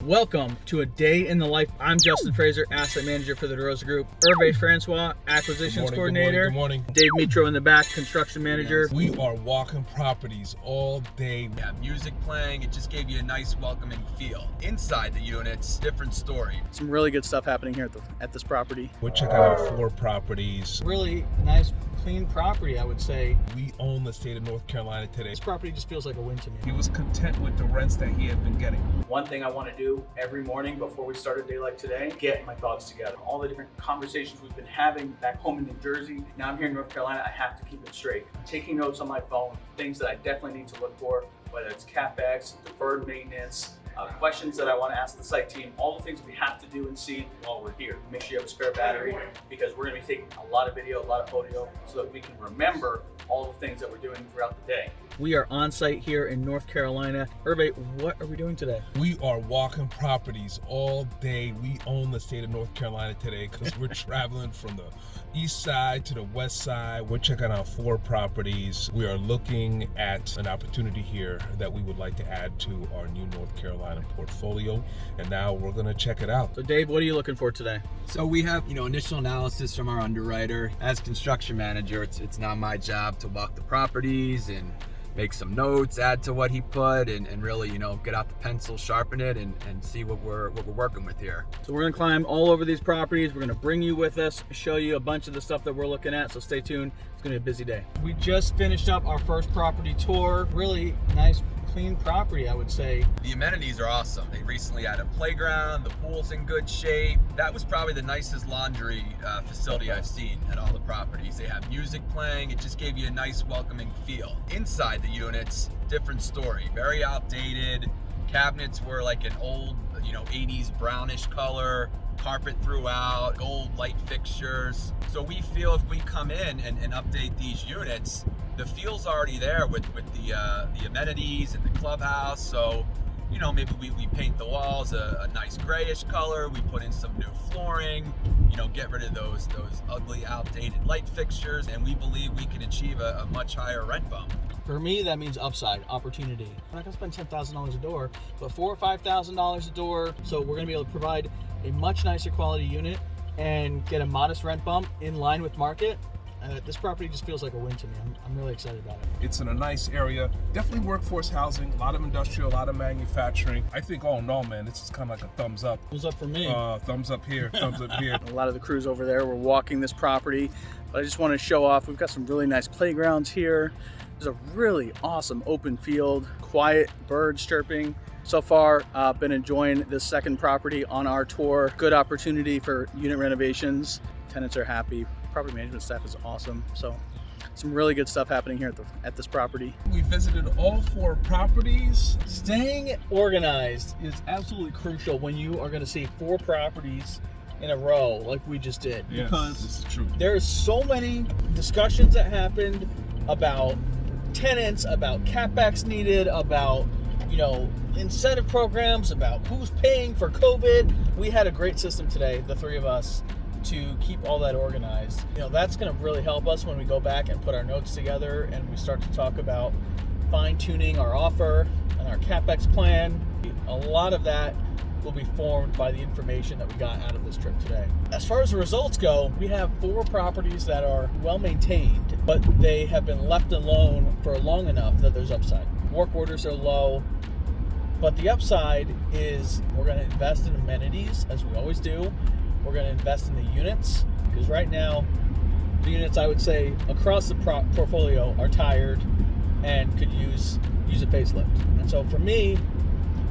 Welcome to a day in the life. I'm Justin Fraser, asset manager for the DeRosa Group. Hervé Francois, acquisitions coordinator. Good morning. Dave Mitro in the back, construction manager. Yes. We are walking properties all day. Yeah, music playing, it just gave you a nice welcoming feel. Inside the units, different story. Some really good stuff happening here at this property. We're checking out 4 properties. Really nice, clean property, I would say. We own the state of North Carolina today. This property just feels like a win to me. He was content with the rents that he had been getting. One thing I want to do every morning before we start a day like today, get my thoughts together. All the different conversations we've been having back home in New Jersey. Now I'm here in North Carolina, I have to keep it straight. I'm taking notes on my phone, things that I definitely need to look for, whether it's CapEx, deferred maintenance, questions that I want to ask the site team, all the things we have to do and see while we're here. Make sure you have a spare battery because we're going to be taking a lot of video, a lot of audio, so that we can remember all the things that we're doing throughout the day. We are on site here in North Carolina. Hervé, what are we doing today? We are walking properties all day. We own the state of North Carolina today because we're traveling from the east side to the west side. We're checking out 4 properties. We are looking at an opportunity here that we would like to add to our new North Carolina portfolio. And now we're going to check it out. So Dave, what are you looking for today? So we have, initial analysis from our underwriter. As construction manager, it's now my job to walk the properties and make some notes, add to what he put, and really, get out the pencil, sharpen it, and see what we're working with here. So we're gonna climb all over these properties. We're gonna bring you with us, show you a bunch of the stuff that we're looking at, so stay tuned. It's gonna be a busy day. We just finished up our first property tour. Really nice, clean property, I would say. The amenities are awesome. They recently had a playground, the pool's in good shape. That was probably the nicest laundry facility I've seen at all the properties. They have music playing, it just gave you a nice welcoming feel. Inside the units, different story, very outdated. Cabinets were like an old, 80s brownish color, carpet throughout, gold light fixtures. So we feel if we come in and update these units, the feel's already there with the amenities and the clubhouse. So, maybe we paint the walls a nice grayish color. We put in some new flooring, get rid of those ugly outdated light fixtures, and we believe we can achieve a much higher rent bump. For me, that means upside, opportunity. I'm not gonna spend $10,000 a door, but $4,000 or $5,000 a door. So we're gonna be able to provide a much nicer quality unit and get a modest rent bump in line with market. This property just feels like a win to me. I'm really excited about it. It's in a nice area. Definitely workforce housing, a lot of industrial, a lot of manufacturing. I think all in all, man, this is kind of like a thumbs up. Thumbs up for me. Thumbs up here, thumbs up here. A lot of the crews over there were walking this property, but I just want to show off. We've got some really nice playgrounds here. There's a really awesome open field, quiet birds chirping. So far, been enjoying this second property on our tour. Good opportunity for unit renovations. Tenants are happy. Property management staff is awesome. So some really good stuff happening here at this property. We visited all 4 properties. Staying organized is absolutely crucial when you are going to see 4 properties in a row like we just did. Yes, because this is true. There's so many discussions that happened about tenants, about CapEx needed, about incentive programs, about who's paying for COVID. We had a great system today, the 3 of us, to keep all that organized. That's going to really help us when we go back and put our notes together and we start to talk about fine-tuning our offer and our CapEx plan. A lot of that will be formed by the information that we got out of this trip today. As far as the results go, we have 4 properties that are well maintained, but they have been left alone for long enough that there's upside. Work orders are low, but the upside is we're going to invest in amenities as we always do. We're going to invest in the units because right now the units, I would say, across the portfolio are tired and could use a facelift. And so for me,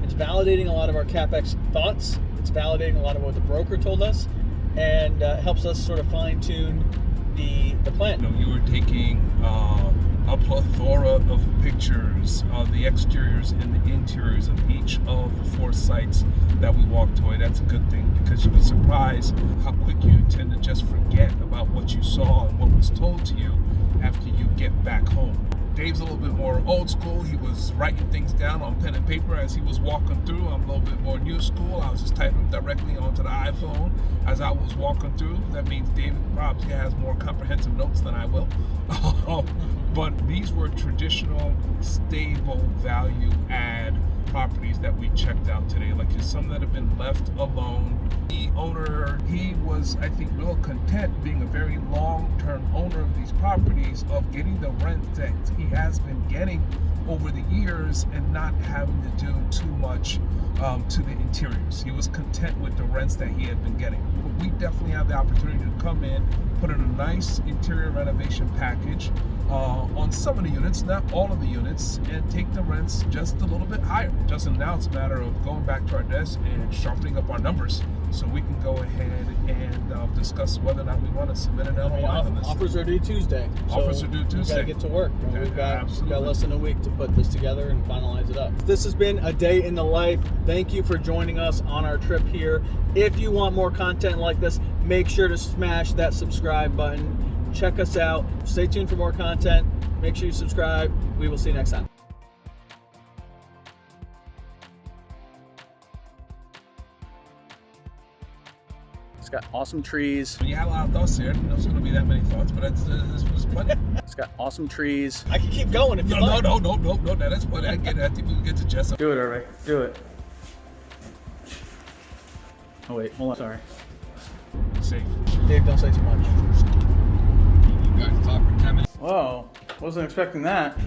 it's validating a lot of our CapEx thoughts. It's validating a lot of what the broker told us, and helps us sort of fine-tune the plan. You were taking a plethora of pictures of the exteriors and the interiors of each of the 4 sites that we walked to. That's a good thing because you'd be surprised how quick you tend to just forget about what you saw and what was told to you after you get back home. Dave's a little bit more old school. He was writing things down on pen and paper as he was walking through. I'm a little bit more new school. I was just typing directly onto the iPhone as I was walking through. That means David probably has more comprehensive notes than I will. But these were traditional, stable, value add properties that we checked out today. Like there's some that have been left alone. The owner, he was, I think, real content being a very long-term owner of these properties, of getting the rent that he has been getting over the years and not having to do too much to the interiors. He was content with the rents that he had been getting. But we definitely have the opportunity to come in, put in a nice interior renovation package on some of the units, not all of the units, and take the rents just a little bit higher. Just now it's a matter of going back to our desk and sharpening up our numbers so we can go ahead and discuss whether or not we want to submit an LOI on this. Offers are due Tuesday. Offers are due Tuesday. We gotta get to work. Yeah, We've got absolutely. less than a week to put this together and finalize it up. This has been a day in the life. Thank you for joining us on our trip here. If you want more content like this, make sure to smash that subscribe button. Check us out. Stay tuned for more content. Make sure you subscribe. We will see you next time. It's got awesome trees. When you have a lot of thoughts here, there's going to be that many thoughts, but this was plenty. It's got awesome trees. I can keep going if you like. No, that's plenty. I think we can get to Jess. Do it, Irving. Do it. Oh wait, hold on. Sorry. Safe. Dave, don't say too much. You guys talk for 10 minutes. Whoa, wasn't expecting that.